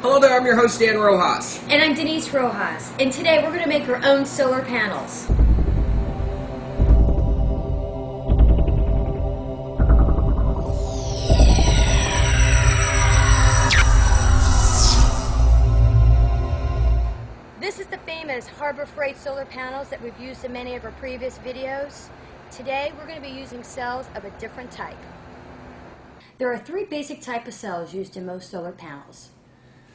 Hello there, I'm your host Dan Rojas. And I'm Denise Rojas. And today we're going to make our own solar panels. This is the famous Harbor Freight solar panels that we've used in many of our previous videos. Today we're going to be using cells of a different type. There are three basic types of cells used in most solar panels.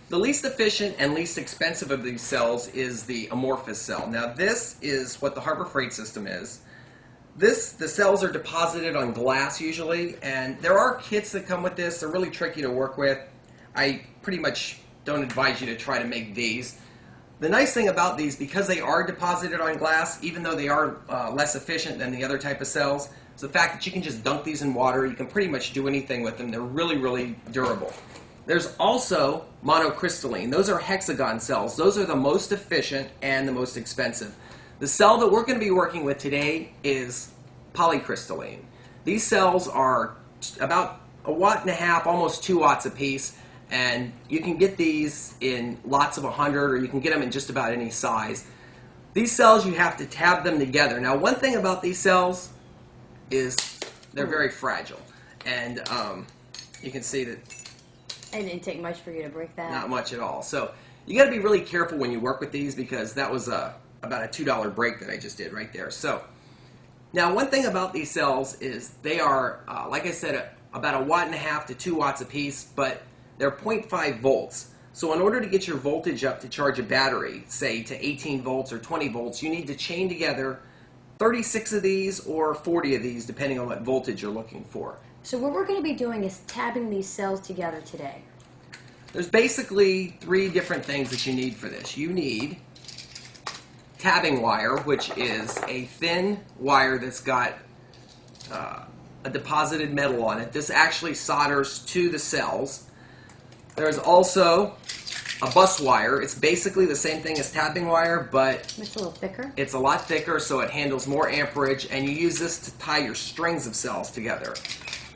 The least efficient and least expensive of these cells is the amorphous cell. Now this is what the Harbor Freight system is. The cells are deposited on glass usually, and there are kits that come with this. They're really tricky to work with. I pretty much don't advise you to try to make these. The nice thing about these, because they are deposited on glass, even though they are less efficient than the other type of cells, is the fact that you can just dunk these in water. You can pretty much do anything with them. They're really, really durable. There's also monocrystalline. Those are hexagon cells. Those are the most efficient and the most expensive. The cell that we're going to be working with today is polycrystalline. These cells are about 1.5 watts, almost 2 watts a piece. And you can get these in lots of 100, or you can get them in just about any size. These cells, you have to tab them together. Now, one thing about these cells is they're very fragile. And you can see that It didn't take much for you to break that. Not much at all. So you got to be really careful when you work with these, because that was about a $2 break that I just did right there. So now one thing about these cells is they are, like I said, about 1.5 watts to 2 watts a piece, but they're 0.5 volts. So in order to get your voltage up to charge a battery, say to 18 volts or 20 volts, you need to chain together 36 of these or 40 of these, depending on what voltage you're looking for. So what we're going to be doing is tabbing these cells together today. There's basically 3 different things that you need for this. You need tabbing wire, which is a thin wire that's got a deposited metal on it. This actually solders to the cells. There's also a bus wire. It's basically the same thing as tapping wire, but it's a little thicker. It's a lot thicker, so it handles more amperage, and you use this to tie your strings of cells together.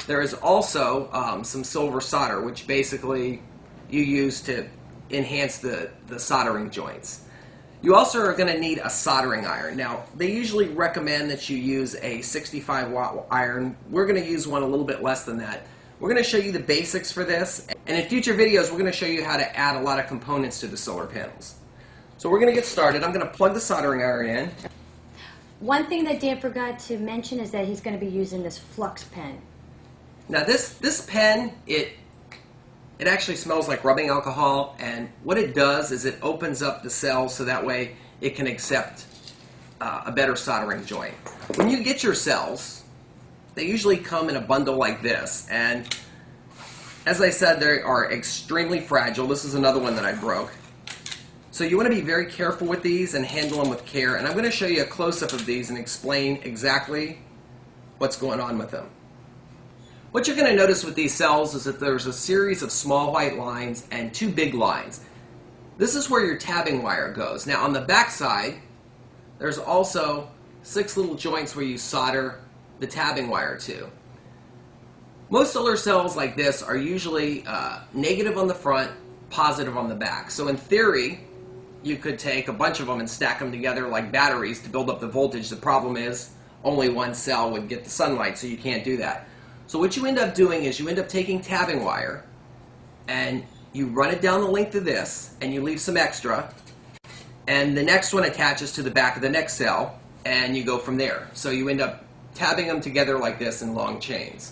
There is also some silver solder, which basically you use to enhance the soldering joints. You also are going to need a soldering iron. Now, they usually recommend that you use a 65-watt iron. We're going to use one a little bit less than that. We're going to show you the basics for this, and in future videos we're going to show you how to add a lot of components to the solar panels. So we're going to get started. I'm going to plug the soldering iron in. One thing that Dan forgot to mention is that he's going to be using this flux pen. Now this pen, it actually smells like rubbing alcohol, and what it does is it opens up the cells so that way it can accept a better soldering joint. When you get your cells, they usually come in a bundle like this, and as I said, they are extremely fragile. This is another one that I broke. So you want to be very careful with these and handle them with care, and I'm going to show you a close-up of these and explain exactly what's going on with them. What you're going to notice with these cells is that there's a series of small white lines and 2 big lines. This is where your tabbing wire goes. Now on the back side, there's also 6 little joints where you solder the tabbing wire to. Most solar cells like this are usually negative on the front, positive on the back. So in theory, you could take a bunch of them and stack them together like batteries to build up the voltage. The problem is only one cell would get the sunlight, so you can't do that. So what you end up doing is you end up taking tabbing wire and you run it down the length of this, and you leave some extra, and the next one attaches to the back of the next cell, and you go from there. So you end up tabbing them together like this in long chains.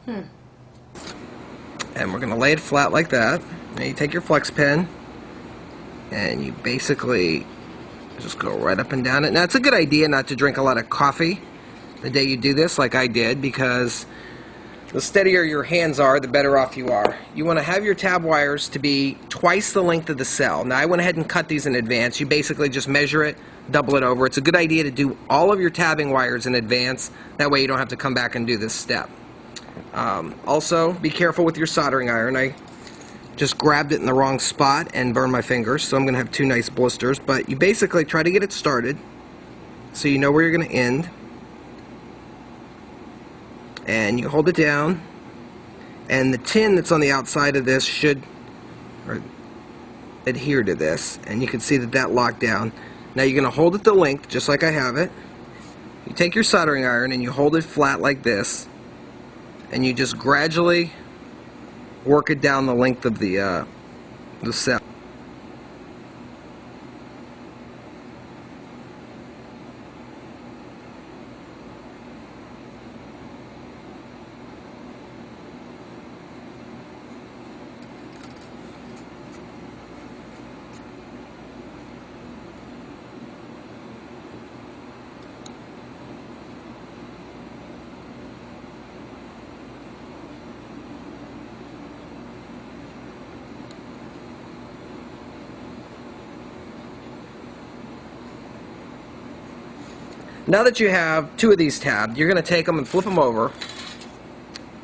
And we're going to lay it flat like that. Now you take your flex pen and you basically just go right up and down it. Now it's a good idea not to drink a lot of coffee the day you do this, like I did, because the steadier your hands are, the better off you are. You want to have your tab wires to be twice the length of the cell. Now I went ahead and cut these in advance. You basically just measure it, double it over. It's a good idea to do all of your tabbing wires in advance. That way you don't have to come back and do this step. Also, be careful with your soldering iron. I just grabbed it in the wrong spot and burned my fingers, so I'm going to have 2 nice blisters. But you basically try to get it started so you know where you're going to end. And you hold it down, and the tin that's on the outside of this should, or adhere to this, and you can see that that locked down. Now you're going to hold it the length just like I have it. You take your soldering iron and you hold it flat like this, and you just gradually work it down the length of the cell. Now that you have two of these tabbed, you're going to take them and flip them over,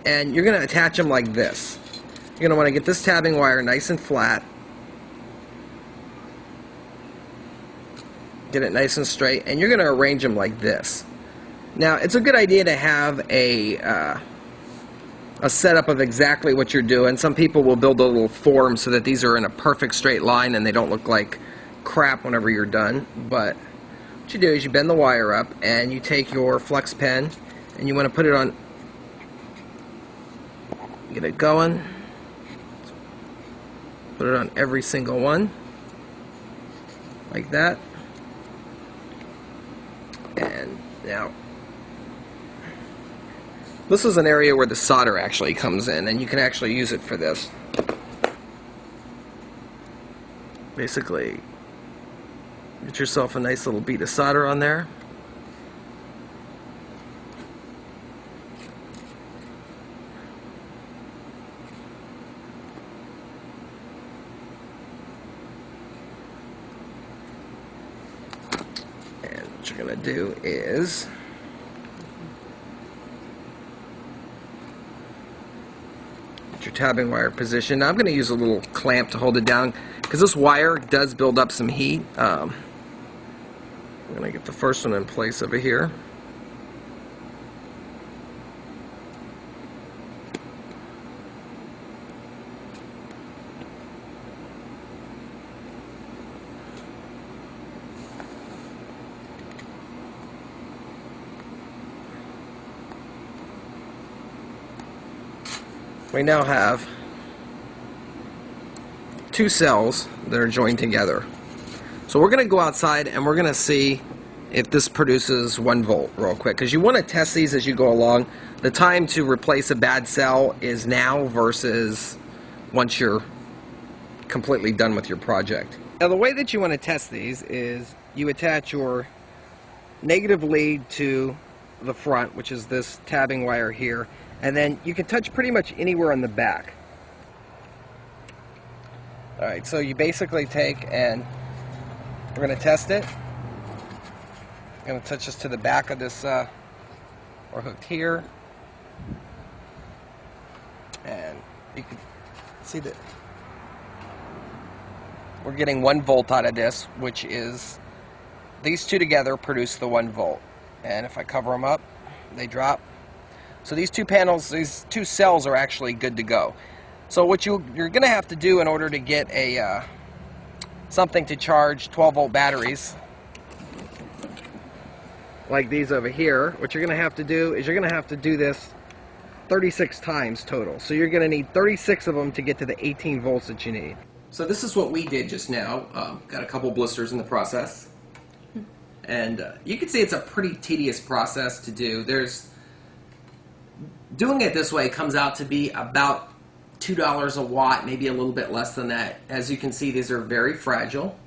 and you're going to attach them like this. You're going to want to get this tabbing wire nice and flat, get it nice and straight, and you're going to arrange them like this. Now, it's a good idea to have a setup of exactly what you're doing. Some people will build a little form so that these are in a perfect straight line and they don't look like crap whenever you're done. But what you do is you bend the wire up and you take your flex pen and you want to put it on, get it going, put it on every single one like that. And now this is an area where the solder actually comes in, and you can actually use it for this. Basically, get yourself a nice little bead of solder on there. And what you're going to do is your tabbing wire position. Now I'm going to use a little clamp to hold it down because this wire does build up some heat. I'm going to get the first one in place over here. We now have two cells that are joined together. So we're going to go outside and we're going to see if this produces 1 volt real quick, because you want to test these as you go along. The time to replace a bad cell is now versus once you're completely done with your project. Now the way that you want to test these is you attach your negative lead to the front, which is this tabbing wire here, and then you can touch pretty much anywhere on the back. Alright, so you basically take and we're going to test it. I'm going to touch this to the back of this, we're hooked here, and you can see that we're getting 1 volt out of this, which is, these two together produce the 1 volt. And if I cover them up, they drop. So these two panels, these two cells are actually good to go. So what you're going to have to do in order to get a something to charge 12 volt batteries like these over here, what you're going to have to do is you're going to have to do this 36 times total. So you're going to need 36 of them to get to the 18 volts that you need. So this is what we did just now. Got a couple blisters in the process. And you can see it's a pretty tedious process to do. Doing it this way comes out to be about $2 a watt, maybe a little bit less than that. As you can see, these are very fragile.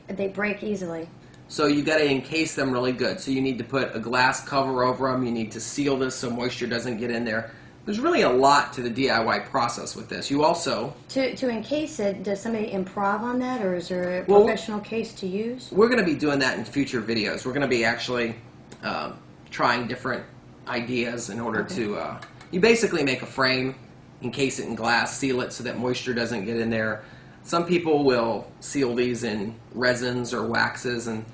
They break easily. So you got to encase them really good. So you need to put a glass cover over them. You need to seal this so moisture doesn't get in there. There's really a lot to the DIY process with this. You also... To encase it, does somebody improv on that, or is there a professional case to use? We're going to be doing that in future videos. We're going to be actually trying different ideas in order to... you basically make a frame, encase it in glass, seal it so that moisture doesn't get in there. Some people will seal these in resins or waxes, and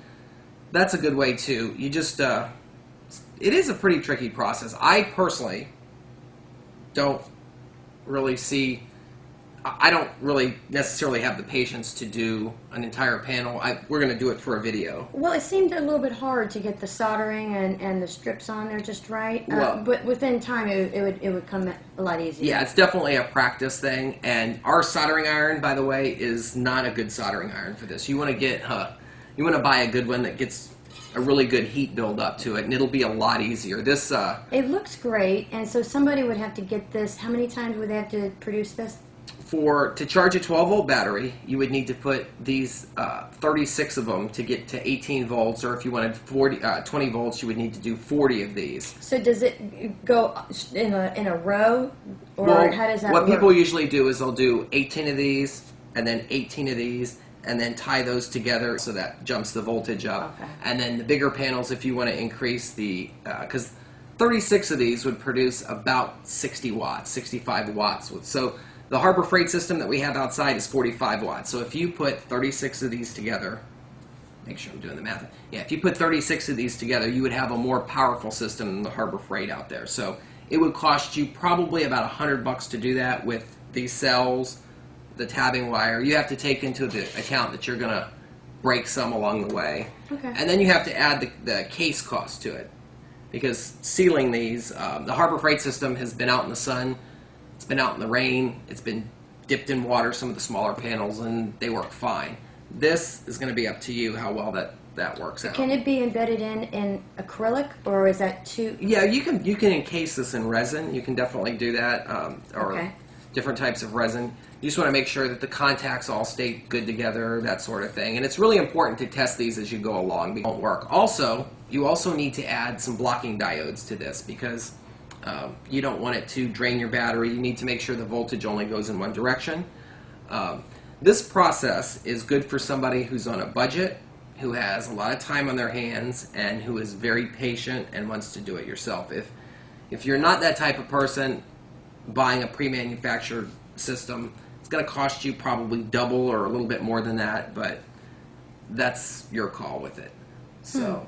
that's a good way too. You just... it is a pretty tricky process. I personally don't really see I don't really necessarily have the patience to do an entire panel. We're going to do it for a video. Well, it seemed a little bit hard to get the soldering and the strips on there just right. Well, but within time, it would come a lot easier. Yeah, it's definitely a practice thing. And our soldering iron, by the way, is not a good soldering iron for this. You want to buy a good one that gets a really good heat build up to it, and it'll be a lot easier. This it looks great, and so somebody would have to get this. How many times would they have to produce this? To charge a 12-volt battery, you would need to put these 36 of them to get to 18 volts, or if you wanted 20 volts, you would need to do 40 of these. So does it go in a row, or Well, how does that what work? people usually do is they'll do 18 of these, and then 18 of these, and then tie those together so that jumps the voltage up. Okay. And then the bigger panels, if you want to increase the, because 36 of these would produce about 60 watts, 65 watts. So the Harbor Freight system that we have outside is 45 watts. So if you put 36 of these together, make sure I'm doing the math. Yeah, if you put 36 of these together, you would have a more powerful system than the Harbor Freight out there. So it would cost you probably about $100 to do that with these cells, the tabbing wire. You have to take into the account that you're going to break some along the way. Okay. And then you have to add the case cost to it. Because sealing these, the Harbor Freight system has been out in the sun, it's been out in the rain, it's been dipped in water, some of the smaller panels, and they work fine. This is going to be up to you how well that works out. Can it be embedded in acrylic, or is that too? Yeah, you can encase this in resin. You can definitely do that, or Okay. different types of resin. You just want to make sure that the contacts all stay good together, that sort of thing. And it's really important to test these as you go along. They won't work. Also, you also need to add some blocking diodes to this because you don't want it to drain your battery. You need to make sure the voltage only goes in one direction. This process is good for somebody who's on a budget, who has a lot of time on their hands, and who is very patient and wants to do it yourself. If you're not that type of person, buying a pre-manufactured system, it's going to cost you probably double or a little bit more than that, but that's your call with it. So,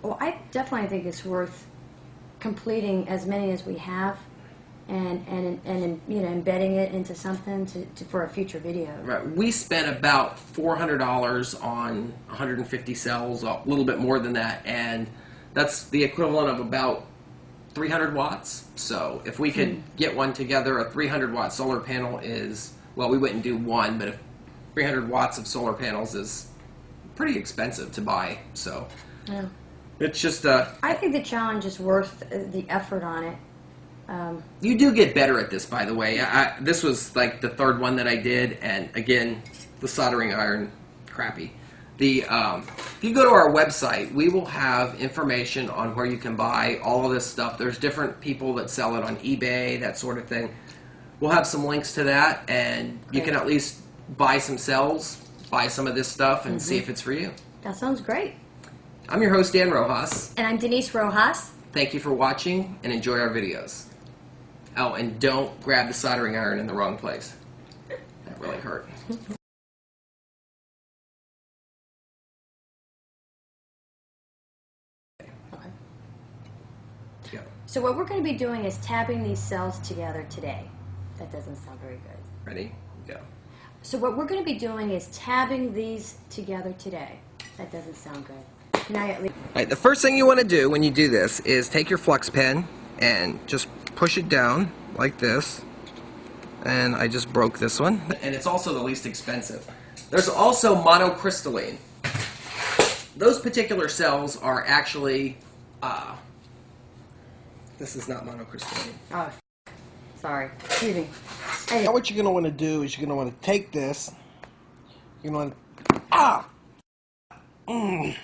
Well, I definitely think it's worth completing as many as we have, and you know, embedding it into something for a future video. right, we spent about $400 on 150 cells, a little bit more than that, and that's the equivalent of about 300 watts. So if we could get one together, a 300 watt solar panel is, well, we wouldn't do one, but if 300 watts of solar panels is pretty expensive to buy. So Yeah. it's just I think the challenge is worth the effort on it. you do get better at this, by the way. This was like the third one that I did, and again, the soldering iron, crappy. If you go to our website, we will have information on where you can buy all of this stuff. There's different people that sell it on eBay, that sort of thing. We'll have some links to that, and you can at least buy some cells, buy some of this stuff, and see if it's for you. That sounds great. I'm your host, Dan Rojas. And I'm Denise Rojas. Thank you for watching, and enjoy our videos. Oh, and don't grab the soldering iron in the wrong place. That really hurt. Okay. Go. So what we're going to be doing is tabbing these cells together today. That doesn't sound very good. Ready? Go. So what we're going to be doing is tabbing these together today. That doesn't sound good. Can I at least... All right, the first thing you want to do when you do this is take your flux pen and just push it down like this. And I just broke this one. And it's also the least expensive. There's also monocrystalline. Those particular cells are actually, this is not monocrystalline. Oh, sorry. Excuse me. Now what you're going to want to do is you're going to want to take this, you're going to want to,